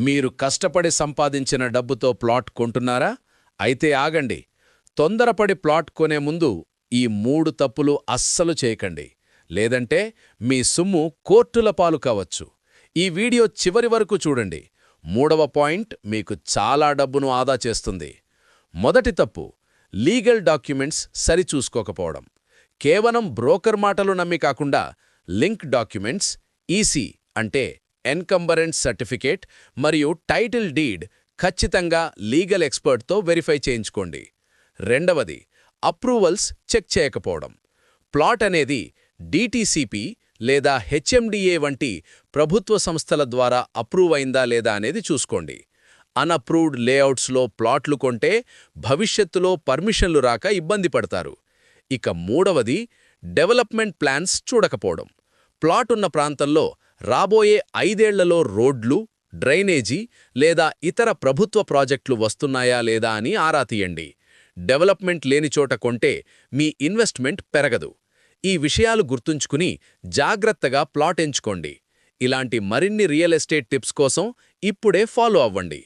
మీరు కష్టపడి సంపాదించిన డబ్బుతో ప్లాట్ కొంటున్నారా? అయితే ఆగండి. తొందరపడి ప్లాట్ కొనే ముందు ఈ 3 తప్పులు అస్సలు చేయకండి. లేదంటే మీ సొమ్ము కోర్టుల పాలు కావచ్చు. ఈ వీడియో చివరి వరకు చూడండి. 3వ పాయింట్ మీకు చాలా డబ్బును ఆదా చేస్తుంది. మొదటి తప్పు, లీగల్ డాక్యుమెంట్స్ సరిచూసుకోకపోవడం. కేవలం బ్రోకర్ మాటలు నమ్మి కాకుండా లింక్ డాక్యుమెంట్స్, ఈసీ అంటే ఎన్కంబరెన్స్ సర్టిఫికేట్ మరియు టైటిల్ డీడ్ ఖచ్చితంగా లీగల్ ఎక్స్పర్ట్తో వెరిఫై చేయించుకోండి. రెండవది, అప్రూవల్స్ చెక్ చేయకపోవడం. ప్లాట్ అనేది డీటీసీపీ లేదా హెచ్ఎండిఏ వంటి ప్రభుత్వ సంస్థల ద్వారా అప్రూవ్ అయిందా లేదా అనేది చూసుకోండి. అన్అప్రూవ్డ్ లేఅవుట్స్లో ప్లాట్లు కొంటే భవిష్యత్తులో పర్మిషన్లు రాక ఇబ్బంది పడతారు. ఇక మూడవది, డెవలప్మెంట్ ప్లాన్స్ చూడకపోవడం. ప్లాట్ ఉన్న ప్రాంతంలో రాబోయే 5 ఏళ్లలో రోడ్లు, డ్రైనేజీ లేదా ఇతర ప్రభుత్వ ప్రాజెక్టులు వస్తున్నాయా లేదా అని ఆరా తీయండి. డెవలప్మెంట్ లేని చోట కొంటే మీ ఇన్వెస్ట్మెంట్ పెరగదు. ఈ విషయాలు గుర్తుంచుకుని జాగ్రత్తగా ప్లాట్ ఎంచుకోండి. ఇలాంటి మరిన్ని రియల్ ఎస్టేట్ టిప్స్ కోసం ఇప్పుడే ఫాలో అవ్వండి.